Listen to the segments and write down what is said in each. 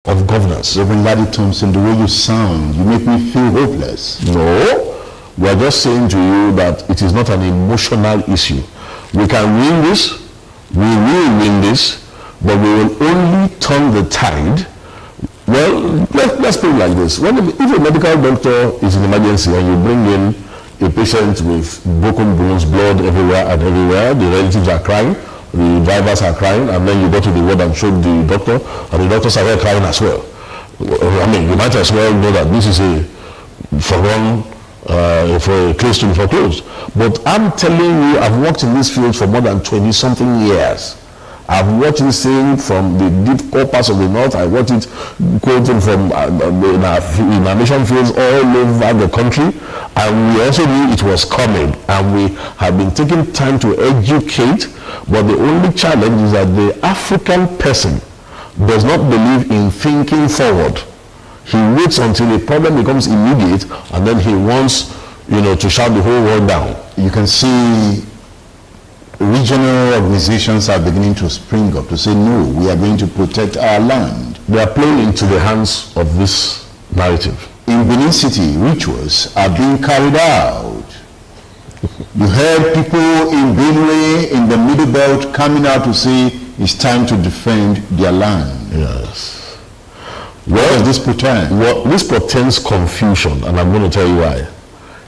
of governance. Reverend Ladi Thompson, the way you sound, you make me feel hopeless. No, we are just saying to you that it is not an emotional issue. We can win this, we will win this, but we will only turn the tide. Well, let's put it like this. If a medical doctor is in emergency and you bring in a patient with broken bones, blood everywhere and everywhere, the relatives are crying, the drivers are crying, and then you go to the ward and show the doctor, and the doctors are there crying as well. I mean, you might as well know that this is a for a case to be foreclosed. But I'm telling you, I've worked in this field for more than 20-something years. I've watched this thing from the deep core parts of the north. I watched it quoting from in our mission fields all over the country, and we also knew it was coming, and we have been taking time to educate. But the only challenge is that the African person does not believe in thinking forward. He waits until a problem becomes immediate, and then he wants, to shut the whole world down. You can see regional organizations are beginning to spring up to say, no, we are going to protect our land. They are playing into the hands of this narrative. In Benin City, rituals are being carried out. You heard people in Benue, in the Middle Belt, coming out to say it's time to defend their land. Yes. What does this portend? Well, this portends confusion, and I'm going to tell you why.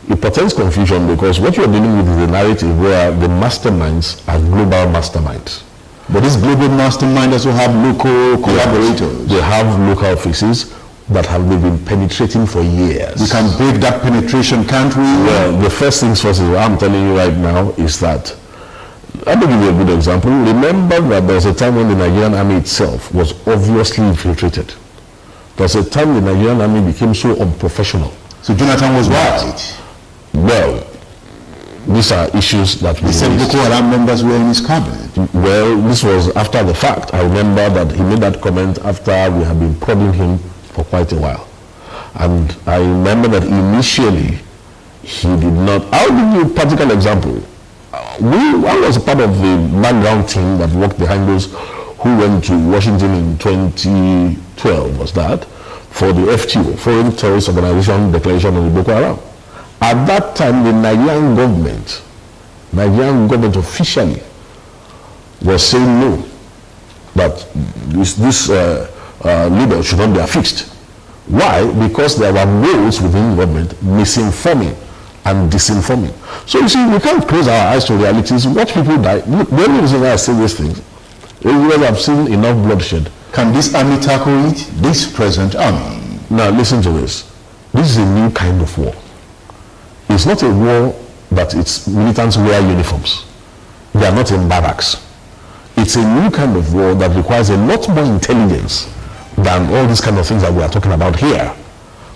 It portends confusion because what you're dealing with is a narrative where the masterminds are global masterminds. But this global mastermind also have local collaborators. They have local offices that have been penetrating for years. We can break that penetration, can't we? Well, the first things first is what I'm telling you right now is that, let me give you a good example. Remember that there was a time when the Nigerian army itself was obviously infiltrated. There was a time the Nigerian army became so unprofessional. So Jonathan was right. Well, these are issues that we said Boko Haram members were in his cabinet. Well, this was after the fact. I remember that he made that comment after we had been prodding him for quite a while. And I remember that initially he did not. I'll give you a practical example. I was a part of the background team that worked behind those who went to Washington in 2012, was that, for the FTO, Foreign Terrorist Organization Declaration of the Boko Haram. At that time, the Nigerian government officially was saying no, that this leader should not be affixed. Why? Because there were roles within the government misinforming and disinforming. So you see, we can't close our eyes to realities. Watch people die. Look, the only reason why I say these things is because I've seen enough bloodshed. Can this army tackle it? This present army? Now listen to this. This is a new kind of war. It's not a war that its militants wear uniforms. They are not in barracks. It's a new kind of war that requires a lot more intelligence than all these kind of things that we are talking about here.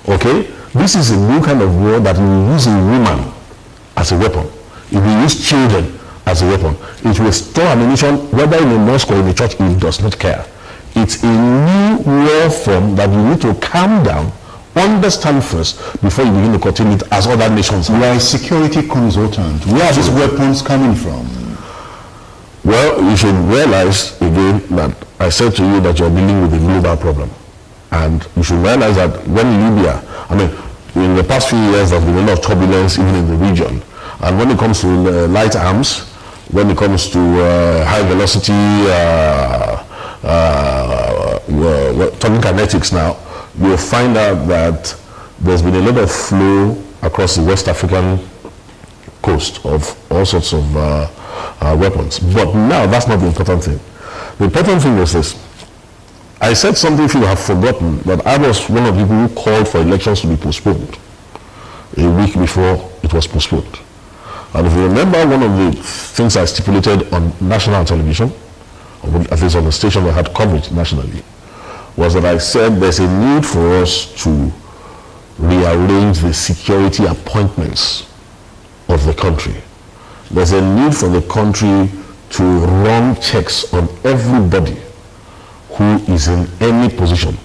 Okay? This is a new kind of war that will use a woman as a weapon. It will use children as a weapon. It will store ammunition, whether in a mosque or in a church, it does not care. It's a new war form that you need to calm down, understand first, before you begin to continue it as other nations. You are a security consultant. Where are these weapons coming from? Well, you should realize again that I said to you that you're dealing with a global problem. And you should realize that when Libya, in the past few years there's been a lot of turbulence even in the region. And when it comes to light arms, when it comes to high velocity, talking kinetics now, you'll find out that there's been a lot of flow across the West African coast of all sorts of weapons. But now that's not the important thing. The important thing was this. I said something if you have forgotten, that I was one of the people who called for elections to be postponed a week before it was postponed. And if you remember, one of the things I stipulated on national television, or at least on the station that had coverage nationally, was that I said there's a need for us to rearrange the security appointments of the country. There's a need for the country to run checks on everybody who is in any position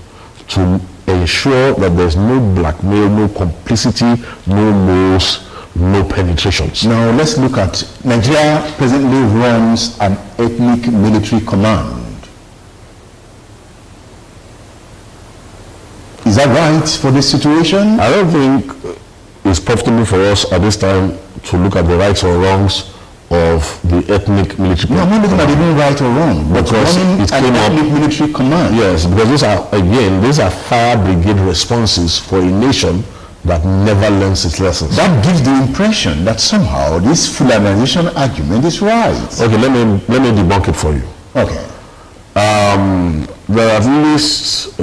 to ensure that there's no blackmail, no complicity, no moles, no penetrations. Now let's look at Nigeria presently runs an ethnic military command. that right for this situation? I don't think it's profitable for us at this time to look at the rights or wrongs of the ethnic military. No, I'm not looking at even right or wrong, but because running it an came up, ethnic military command. Yes, because these are fire brigade responses for a nation that never learns its lessons. That gives the impression that somehow this Fulanization argument is right. Okay, let me debunk it for you. Okay. There are at least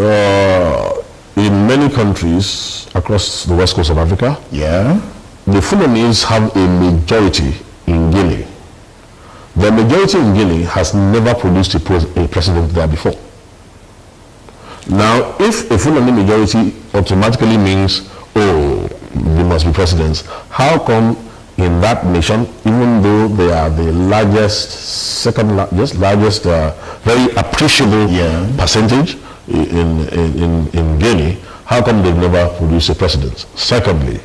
in many countries across the west coast of Africa, Yeah. the Fulanese have a majority in Guinea. The majority in Guinea has never produced a president there before. Now, if a Fulani majority automatically means, oh, they must be presidents, how come in that nation, even though they are the largest, largest, very appreciable percentage in Guinea, how come they've never produced a president? Secondly,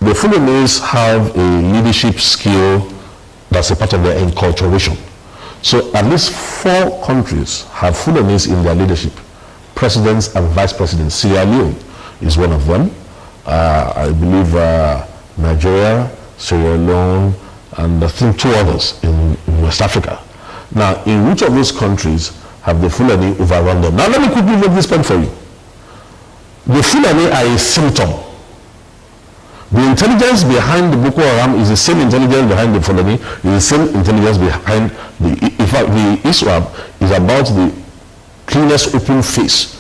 the Fulanese have a leadership skill that's a part of their enculturation. So at least 4 countries have Fulanese in their leadership, presidents and vice presidents. Sierra Leone is one of them. I believe Nigeria, Sierra Leone, and I think 2 others in West Africa. Now, in which of those countries have the Fulani overrun them? Now, let me quickly make this point for you. The Fulani are a symptom. The intelligence behind the Boko Haram is the same intelligence behind the Fulani, is the same intelligence behind in fact, the ISWAP is about the cleanest open face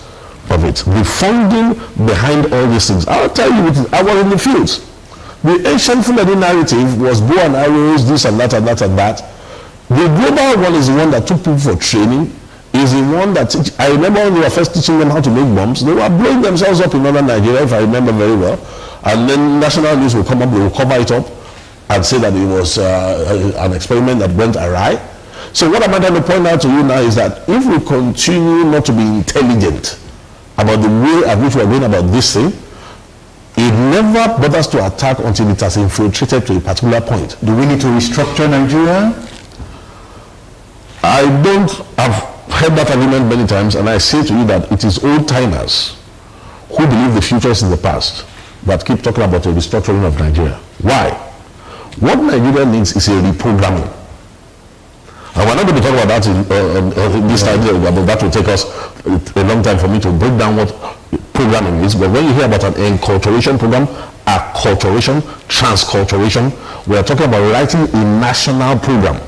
of it. The funding behind all these things. I'll tell you, I was in the fields. The ancient Fulani narrative was bow and arrows, this and that and that and that. The global one is the one that took people for training, is the one that, I remember when they were first teaching them how to make bombs, they were blowing themselves up in northern Nigeria, if I remember very well. And then national news will come up, they will cover it up and say that it was an experiment that went awry. So what I'm trying to point out to you now is that if we continue not to be intelligent about the way at which we're going about this thing, it never bothers to attack until it has infiltrated to a particular point. Do we need to restructure Nigeria? I don't have heard that argument many times, and I say to you that it is old-timers who believe the future is in the past that keep talking about a restructuring of Nigeria. Why? What Nigeria needs is a reprogramming. And we're not going to talk about that in this time, but that will take us a long time for me to break down what programming is. But when you hear about an enculturation program, acculturation, transculturation, we are talking about writing a national program.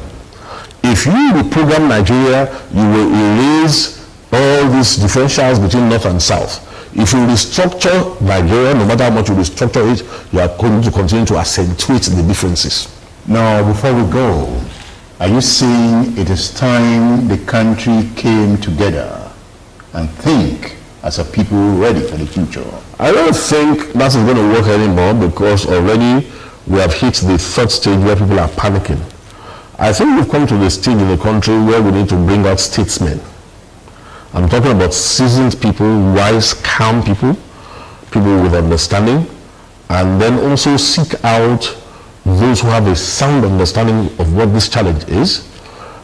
If you reprogram Nigeria, you will erase all these differentials between North and South. If you restructure Nigeria, no matter how much you restructure it, you are going to continue to accentuate the differences. Now, before we go, are you saying it is time the country came together and think as a people ready for the future? I don't think that is going to work anymore, because already we have hit the 3rd stage where people are panicking. I think we've come to the stage in the country where we need to bring out statesmen. I'm talking about seasoned people, wise, calm people, people with understanding, and then also seek out those who have a sound understanding of what this challenge is.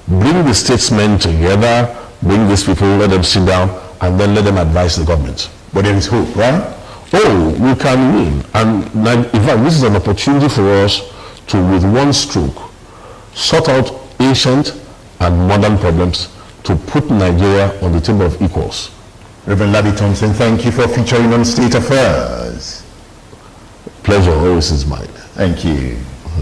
Bring the statesmen together, bring these people, let them sit down, and then let them advise the government. But there is hope, right? Oh, we can win. And in fact, this is an opportunity for us to, with one stroke, sort out ancient and modern problems to put Nigeria on the table of equals. Reverend Ladi Thompson, thank you for featuring on State Affairs. Pleasure always is mine. Thank you.